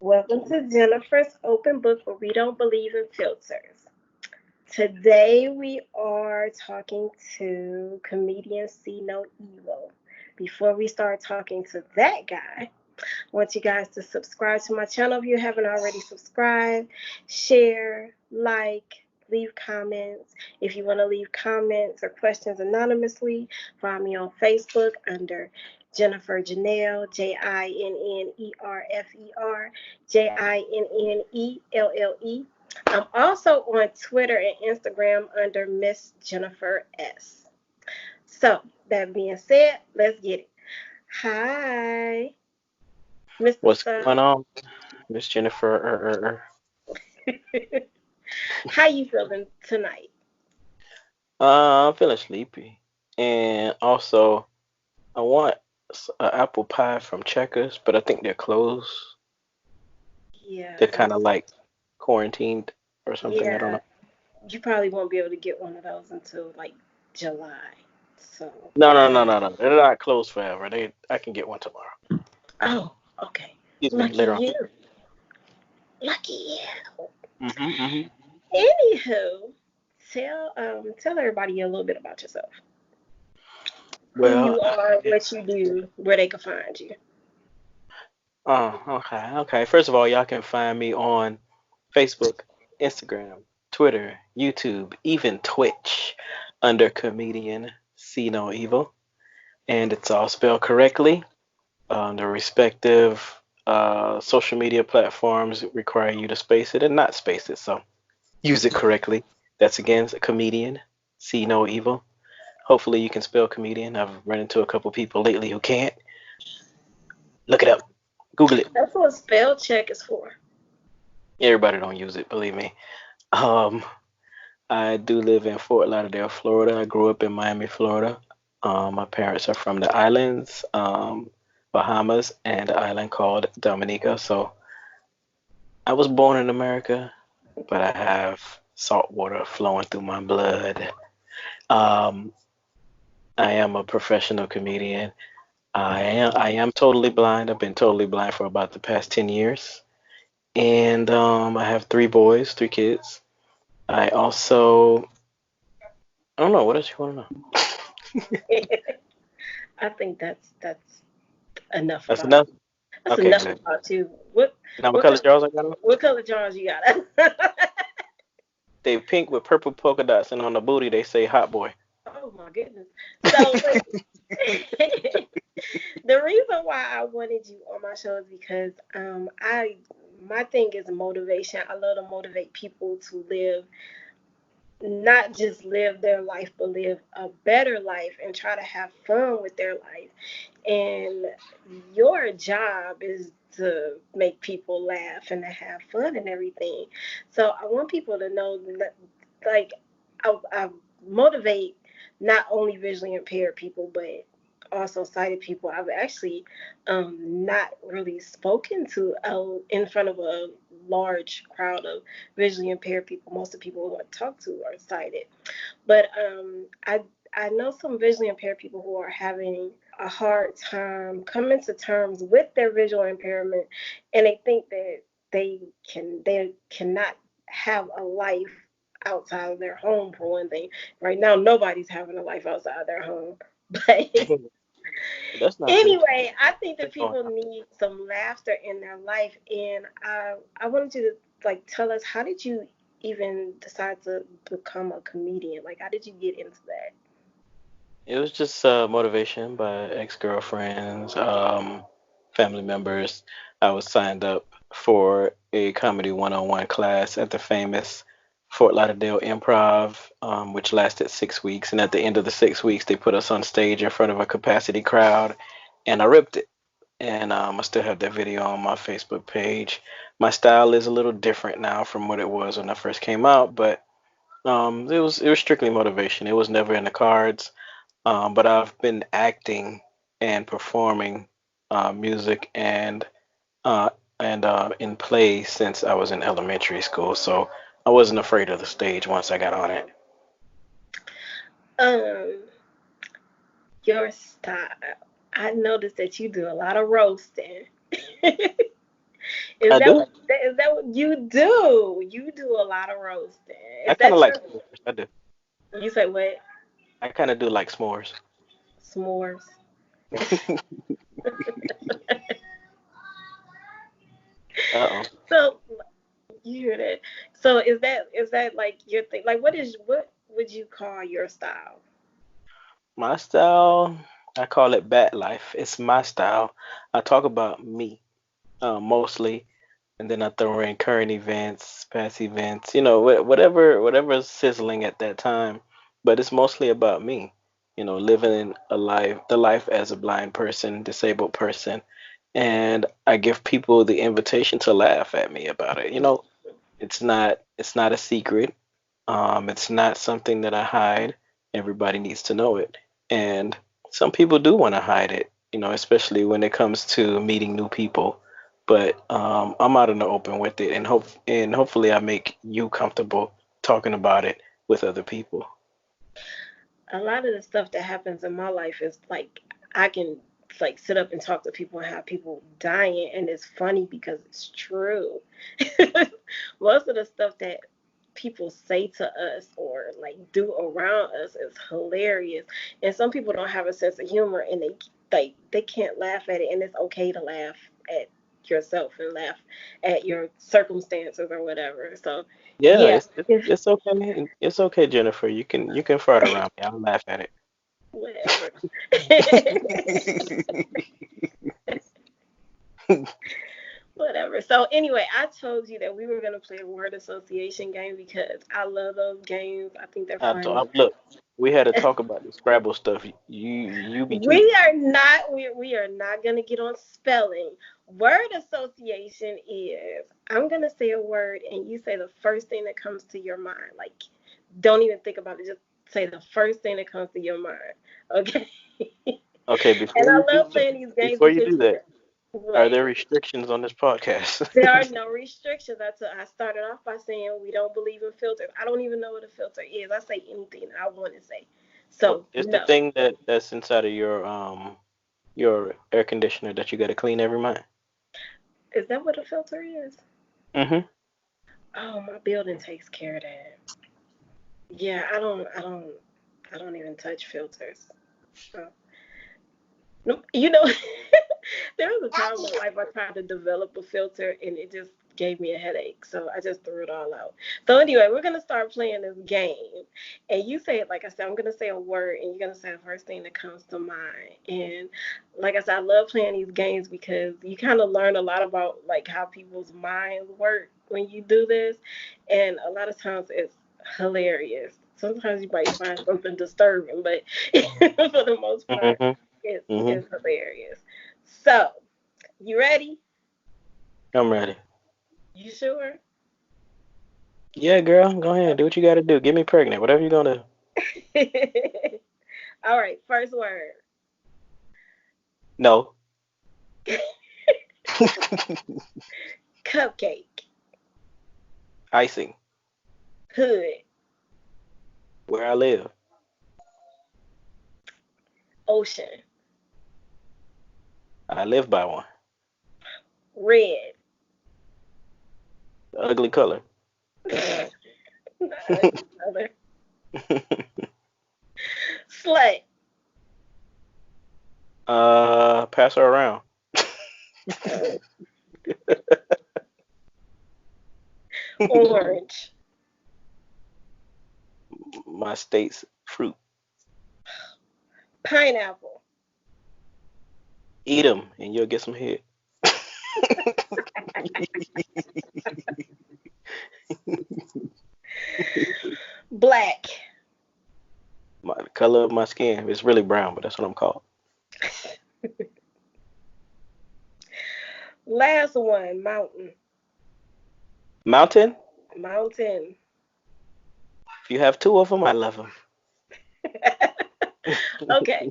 Welcome to Jennifer's Open Book where we don't believe in filters. Today we are talking to comedian See No Evil. Before we start talking to that guy, I want you guys to subscribe to my channel if you haven't already subscribed, share, like, leave comments. If you want to leave comments or questions anonymously, find me on Facebook under Jennifer Janelle, Jinnerfer, Jinnelle. I'm also on Twitter and Instagram under Miss Jennifer S. So, that being said, let's get it. Hi, Mr. What's Sub. going on, Miss Jennifer? How you feeling tonight? I'm feeling sleepy, and also I want an apple pie from Checkers, but I think they're closed. Yeah, They're kind of those. like quarantined or something. I don't Yeah, know. you probably won't be able to get one of those until like July. So, No, no, no, no, no. They're not closed forever. I can get one tomorrow. oh, okay. Excuse me, Lucky later on. you. Lucky you. Mhm. Anywho, tell everybody a little bit about yourself. Who Well, you are, what you do, where they can find you. okay. First of all, y'all can find me on Facebook, Instagram, Twitter, YouTube, even Twitch under comedian See No Evil. And it's all spelled correctly. The respective social media platforms require you to space it and not space it, so use it correctly. That's again a comedian, See No Evil. Hopefully, you can spell comedian. I've run into a couple people lately who can't. Look it up, Google it. That's what spell check is for. Everybody don't use it, believe me. Um, I do live in Fort Lauderdale, Florida. I grew up in Miami, Florida. My parents are from the islands, Bahamas, and an island called Dominica. So I was born in America, but I have salt water flowing through my blood. Um, I am a professional comedian. I am totally blind. I've been totally blind for about the past 10 years. And I have three boys, three kids. I also, I don't know, what else you want to know? I think that's enough That's about enough? you. That's Okay, enough good. about you. What Now, what what color color drawers I got on? what color jars you got? They pink with purple polka dots, and on the booty they say "Hot Boy." Oh my goodness. So the reason why I wanted you on my show is because I my thing is motivation. I love to motivate people to live, not just live their life, but live a better life and try to have fun with their life. And your job is to make people laugh and to have fun and everything. So I want people to know that, like, I motivate not only visually impaired people, but also sighted people. I've actually not really spoken to in front of a large crowd of visually impaired people. Most of the people who I talk to are sighted, but I know some visually impaired people who are having a hard time coming to terms with their visual impairment, and they think that they cannot have a life outside of their home for one thing. Right now, nobody's having a life outside of their home, but That's not true. anyway, I think that Keep going. people need some laughter in their life, and I wanted you to like tell us, how did you even decide to become a comedian? Like, how did you get into that? It was just motivation by ex-girlfriends, family members. I was signed up for a comedy one-on-one class at the famous Fort Lauderdale Improv, which lasted 6 weeks. And at the end of the 6 weeks, they put us on stage in front of a capacity crowd, and I ripped it. And I still have that video on my Facebook page. My style is a little different now from what it was when I first came out, but it was strictly motivation. It was never in the cards. But I've been acting and performing music uh, and in plays since I was in elementary school, so I wasn't afraid of the stage once I got on it. Um, your style. I noticed that you do a lot of roasting. Is I that do. what is that what you do? You do a lot of roasting. I Is kind of that like your? s'mores. I do. You say what? I kind of do like s'mores. S'mores. Uh-oh. So you hear that? So is that like your thing? Like what would you call your style? My style, I call it bat life. It's my style. I talk about me, mostly, and then I throw in current events, past events, whatever's sizzling at that time. But it's mostly about me, living the life as a blind person, disabled person, and I give people the invitation to laugh at me about it. It's not a secret. It's not something that I hide. Everybody needs to know it. And some people do want to hide it, especially when it comes to meeting new people. But I'm out in the open with it, and hopefully I make you comfortable talking about it with other people. A lot of the stuff that happens in my life is like I can like sit up and talk to people and have people dying, and it's funny because it's true. Most of the stuff that people say to us or like do around us is hilarious, and some people don't have a sense of humor, and they can't laugh at it, and it's okay to laugh at yourself and laugh at your circumstances or whatever. So Yeah, yeah, it's okay. It's okay, Jennifer. You can fart around me. I'll laugh at whatever. it. Whatever. So anyway, I told you that we were gonna play a word association game because I love those games. I think they're funny. Look, we had to talk about the Scrabble stuff. You be tweaking. We are not gonna get on spelling. Word association is I'm gonna say a word and you say the first thing that comes to your mind. Like don't even think about it. Just say the first thing that comes to your mind. Okay. Okay, And I love playing these games before you because do that, are what? there restrictions on this podcast? There are no restrictions. I started off by saying we don't believe in filters. I don't even know what a filter is. I say anything I want to say. Well, So it's the no. thing that's inside of your air conditioner that you got to clean every month. Is that what a filter is? Mhm. Oh, my building takes care of that. Yeah, I don't even touch filters. So, no, there was a time in my life I tried to develop a filter and it just gave me a headache. So I just threw it all out. So anyway, we're gonna start playing this game. And you say it like I said, I'm gonna say a word and you're gonna say the first thing that comes to mind. And like I said, I love playing these games because you kind of learn a lot about like how people's minds work when you do this. And a lot of times it's hilarious. Sometimes you might find something disturbing, but for the most part, Mhm. Mhm. it's hilarious. So, you ready? I'm ready. You sure? Yeah, girl, go ahead. Do what you got to do. Get me pregnant. Whatever you're gonna All right, first word. do. No. Cupcake. Icing. Hood. Where I live. Ocean. I live by one. Red. Ugly color. Not ugly color. Slut. Pass her around. Orange. My state's fruit. Pineapple. Eat them and you'll get some head. Black. The color of my skin is really brown, but that's what I'm called. Last one. Mountain. Mountain. Mountain. If you have two of them, I love them. Okay.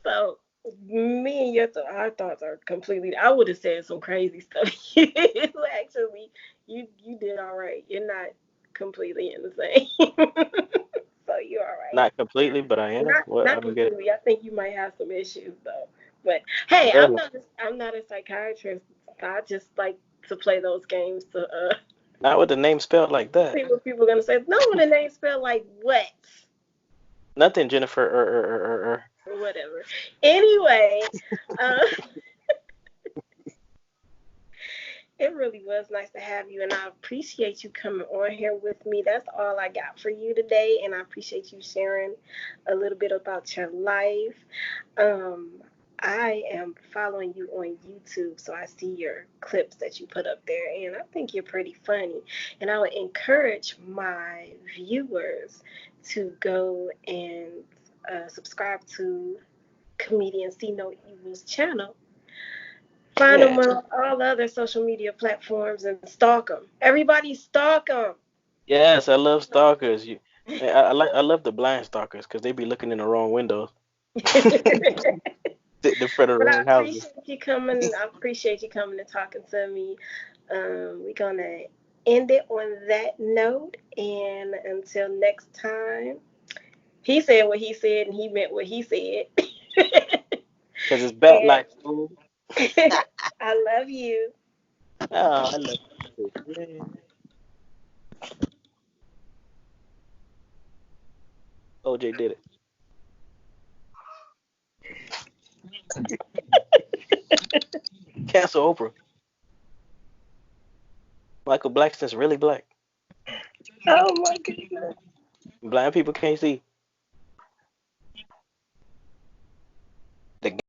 So me and our thoughts are completely. I would have said some crazy stuff. Actually, you did all right. You're not completely insane. So you're all right. Not completely, but I am. Not What? I not don't get it. completely. I think you might have some issues though. But hey, I'm Really? not I'm not a psychiatrist. I just like to play those games to Not with the name spelled like that. see what people are gonna say. No, when the name spelled like what? Nothing, Jennifer. Or whatever. Anyway, uh, it really was nice to have you, and I appreciate you coming on here with me. That's all I got for you today, and I appreciate you sharing a little bit about your life. Um, I am following you on YouTube, so I see your clips that you put up there, and I think you're pretty funny. And I would encourage my viewers to go and subscribe to comedian See No Evil's channel. Find them Yeah. on all other social media platforms and stalk them. Everybody stalk them. Yes, I love stalkers. I love the blind stalkers because they be looking in the wrong windows, sitting in front of the But I wrong houses. appreciate you coming. I appreciate you coming and talking to me. We're gonna end it on that note, and until next time. He said what he said, and he meant what he said. Because it's bat And like fool. I love you. Oh, I love you too. Yeah. OJ did it. Cancel Oprah. Michael Blackson's really black. Oh my goodness. Blind people can't see.